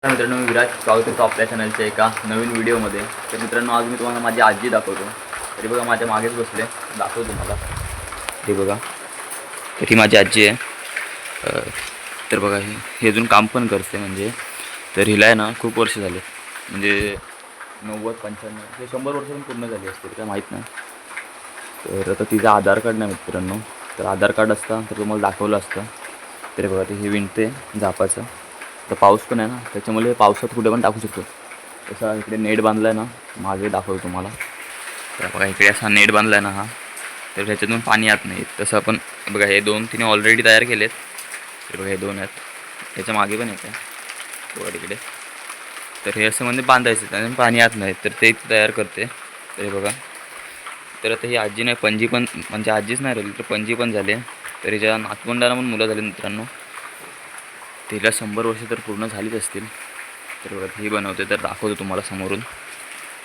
मित्रांनो, मी विराज स्वागत करतो आपल्या चॅनलच्या एका नवीन व्हिडिओमध्ये. तर मित्रांनो, आज मी तुम्हाला माझी आजी दाखवतो. तरी बघा, माझ्या मागेच बसले, दाखवतो तुम्हाला. हे बघा, तर ही माझी आजी आहे. तर बघा, हे अजून काम पण करते. म्हणजे तर हिला आहे ना खूप वर्ष झाले, म्हणजे 90-95 ते 100 वर्ष पण पूर्ण झाली असतील, काय माहीत नाही. तर आता तिचं आधार कार्ड नाही मित्रांनो. तर आधार कार्ड असतं तर तुम्हाला दाखवलं असतं. तरी बघा, ते हे विणते झापाचं. तर पाऊस पण आहे ना, त्याच्यामुळे पावसात कुठे पण टाकू शकतो. तसा इकडे नेट बांधला आहे ना, मागे दाखवतो तुम्हाला. तर बघा, इकडे असा नेट बांधला आहे ना हा, तर ह्याच्यातून पाणी येत नाही. तसं आपण बघा, हे 2 तिने ऑलरेडी तयार केलेत. तर बघा, हे 2 आहेत, त्याच्या मागे पण येते बघा तिकडे. तर हे असं म्हणजे बांधायचं, त्याने पाणी येत नाही, तर ते तयार करते. तर बघा, तर आता ही आजी नाही, पणजी पण, म्हणजे आजीच नाही राहिली तर पणजी पण झाली. तर हिच्या नातवंडाला पण मुलं झाली मित्रांनो. तिला 100 वर्ष तर पूर्ण झालीच असतील. तर बघा, ही बनवते, तर दाखवतो तुम्हाला समोरून.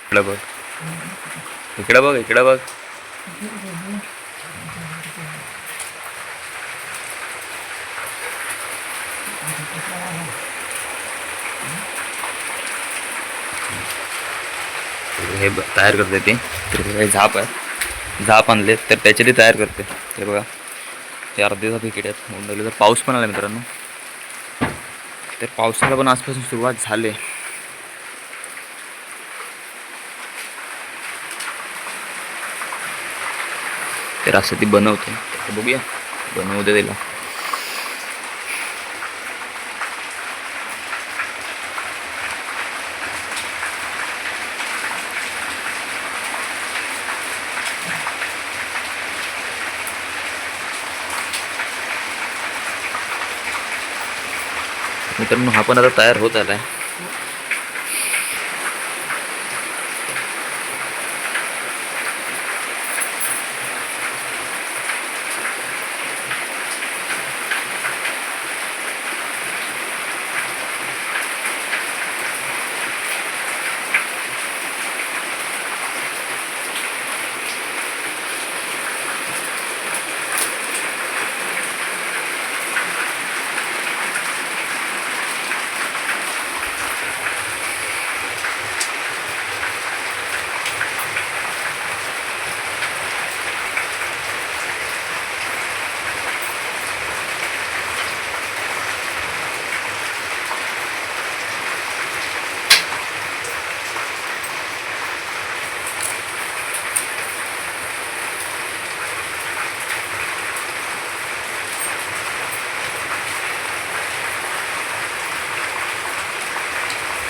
इकडं बघ, इकडं बघ, इकडं बघ. हे तयार करते ती. तर हे झाप आहे, झाप आणले तर त्याचे ते तयार करते. हे बघा, ते अर्धे झाप इकडे आहेत मुंडवले. तर पाऊस पण आला मित्रांनो. तर पावसाला पण आजपासून सुरुवात झाली. तर असं ती बनवते. तर बघूया, बनवू दे तिला. मित्रांनो, हा पण आता तयार होत आला आहे.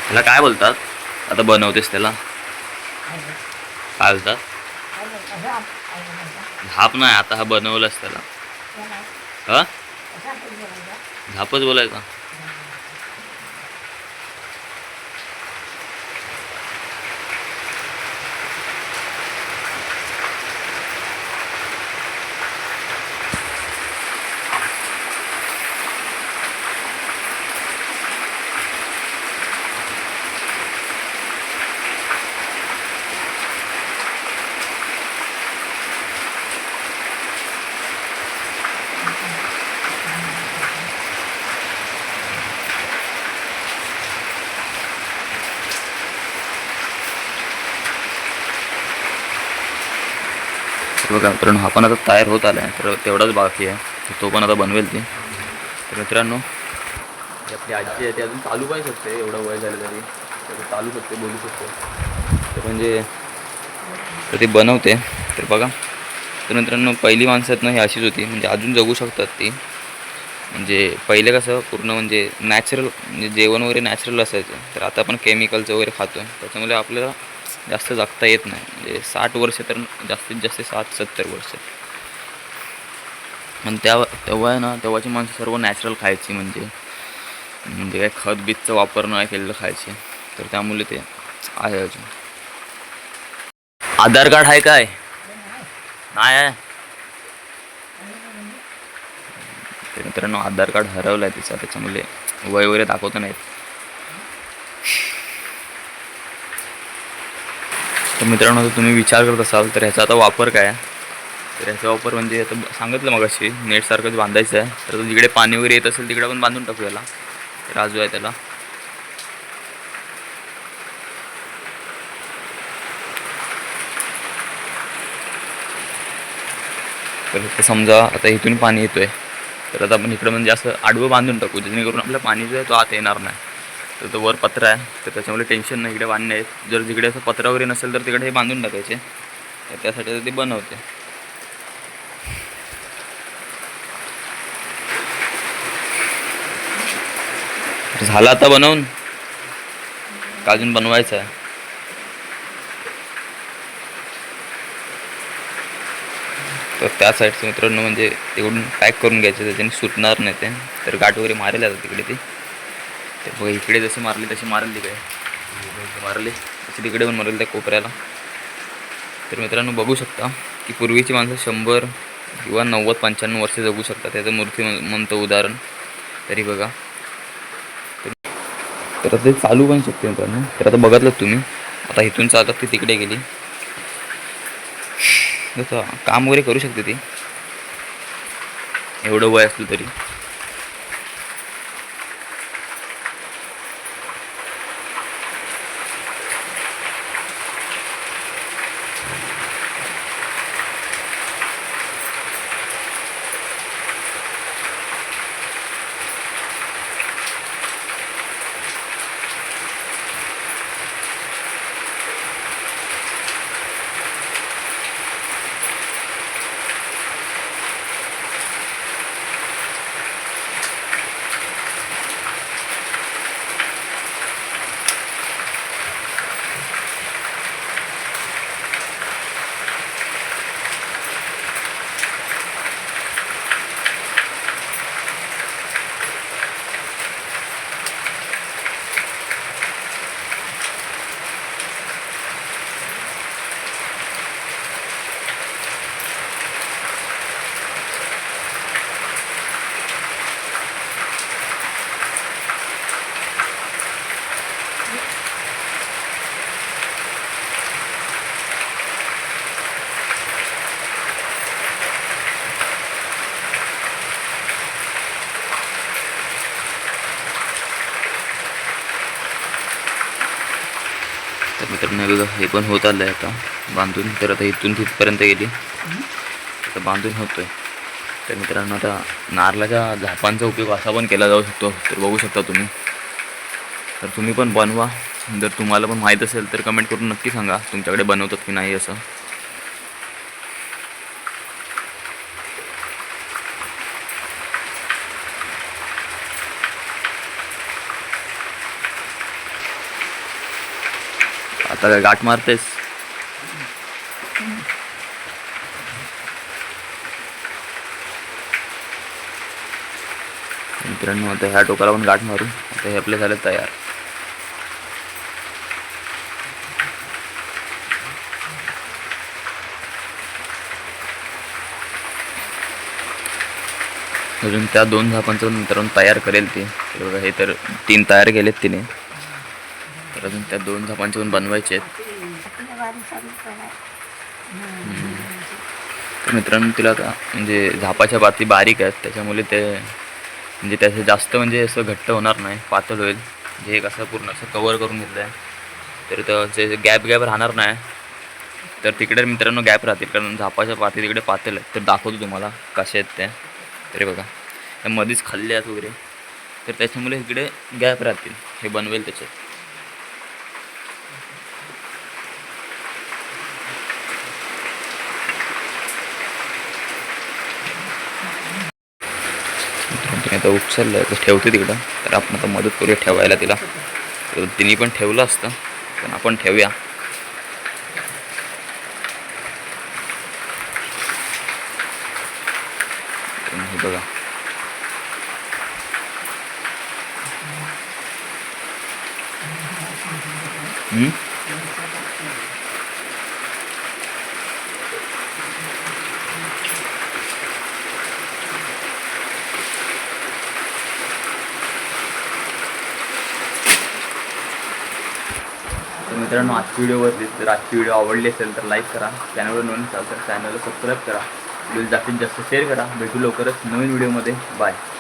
त्याला काय बोलतात आता बनवतेस त्याला? काय बोलतात? झाप नाही, आता हा बनवलास त्याला. हा, झापच बोलायचा. बघा मित्रांनो, हा पण आता तयार होत आला आहे. तर तेवढाच बाकी आहे, तर तो पण आता बनवेल ती. तर मित्रांनो, ही आपली आजी आहे, ती अजून चालू पाहिजे शकते, एवढं वय झालं तरी. तर चालू शकते, बोलू शकते. तर म्हणजे तर ती बनवते. तर बघा, तर मित्रांनो, पहिली माणसात ही अशीच होती, म्हणजे अजून जगू शकतात ती. म्हणजे पहिले कसं पूर्ण म्हणजे नॅचरल, म्हणजे जेवण वगैरे नॅचरल असायचं. तर आता आपण केमिकलचं वगैरे खातो, त्याच्यामुळे आपल्याला जास्त जगता येत नाही. म्हणजे 60 वर्ष तर जास्तीत जास्त 60-70 वर्ष. पण तेव्हा आहे ना, तेव्हाची माणसं सर्व नॅचरल खायची. म्हणजे काय खत बीतचं वापर नाही केलेलं खायचे. तर त्यामुळे ते आहे अजून. आधार कार्ड आहे काय? नाही आहे. तर मित्रांनो, आधार कार्ड हरवलं आहे तिचा, त्याच्यामुळे वय वगैरे दाखवत नाहीत. तर मित्रांनो, जर तुम्ही विचार करत असाल तर ह्याचा आता वापर काय आहे? तर ह्याचा वापर म्हणजे आता सांगितलं मगाशी, नेटसारखंच बांधायचं आहे. तर जिकडे पाणी वगैरे येत असेल तिकडे पण बांधून टाकू याला. राजू आहे त्याला. तर इथं समजा आता इथून पाणी येतोय, तर आता आपण इकडं म्हणजे असं आडवं बांधून टाकू, जेणेकरून आपलं पाणी जो आहे तो आत येणार नाही. तर तो वर पत्रा आहे, तर त्याच्यामुळे टेन्शन नाही, इकडे बांधणे आहेत. जर जिकडे असं पत्रा वगैरे नसेल तर तिकडे हे बांधून टाकायचे. तर त्यासाठी ते बनवते. झालं आता बनवून, का अजून बनवायचं आहे? तर त्या साईडचं मित्रांनो म्हणजे तिकडून पॅक करून घ्यायचं, त्याच्याने सुटणार नाही ते. तर गाठ वगैरे मारेल आता तिकडे ती. ते बघा इकडे जशी मारली तशी मारेल तिकडे, मारली तशी तिकडे पण मारेल त्या कोपऱ्याला. तर मित्रांनो बघू शकता की पूर्वीची माणसं 100 किंवा 90-95 वर्ष जगू शकतात. त्याचं मूर्ती म्हणतो उदाहरण. तरी बघा, तर ते चालू पण शकते मित्रांनो. तर आता बघितलं तुम्ही, आता इथून चालत ती तिकडे गेली. जसं काम वगैरे करू शकते ती, एवढं वय असलं तरी. तर मित्रांनो बघा हे पण होत आलं आहे आता बांधून. तर आता इथून तिथपर्यंत गेली, आता बांधून होतोय. तर मित्रांनो आता नारळाच्या झापांचा उपयोग असा पण केला जाऊ शकतो. तर बघू शकता तुम्ही. तर तुम्ही पण बनवा. जर तुम्हाला पण माहीत असेल तर कमेंट करून नक्की सांगा तुमच्याकडे बनवतात की नाही असं. आता काय गाठ मारतेस? मित्रांनो आता ह्या टोकाला पण गाठ मारू. आता हे आपले झाले तयार. अजून त्या 2 झापांचं पण मित्रांनो तयार करेल ती. तर बघा हे तर 3 तयार केलेत तिने. तर अजून त्या 2 झापांचे पण बनवायचे आहेत. तर मित्रांनो तिला आता म्हणजे झापाच्या पाती बारीक आहेत, त्याच्यामुळे ते म्हणजे त्याचं जास्त म्हणजे असं घट्ट होणार नाही, पातळ होईल. म्हणजे एक असं पूर्ण असं कवर करून घेतलं आहे. तर त्याचे गॅप राहणार नाही. तर तिकडे मित्रांनो गॅप राहतील, कारण झापाच्या पाती तिकडे पातेल आहेत. तर दाखवतो तुम्हाला कसे आहेत ते. तरी बघा त्या मध्येच खाल्ले आहेत वगैरे, तर त्याच्यामुळे इकडे गॅप राहतील. हे बनवेल त्याच्यात. आता उचललं आहे तर ठेवते तिकडं. तर आपण आता मदत करूया ठेवायला तिला. तर तिने पण ठेवलं असतं, पण आपण ठेवूया. हे बघा तर मित्रांनो आजची व्हिडिओ बघितली. तर आजची व्हिडिओ आवडली असेल तर लाईक करा, चॅनलवर नवीन असाल तर चॅनलला सबस्क्राईब करा, व्हिडिओ जास्तीत जास्त शेअर करा. भेटू लवकरच नवीन व्हिडिओमध्ये. बाय.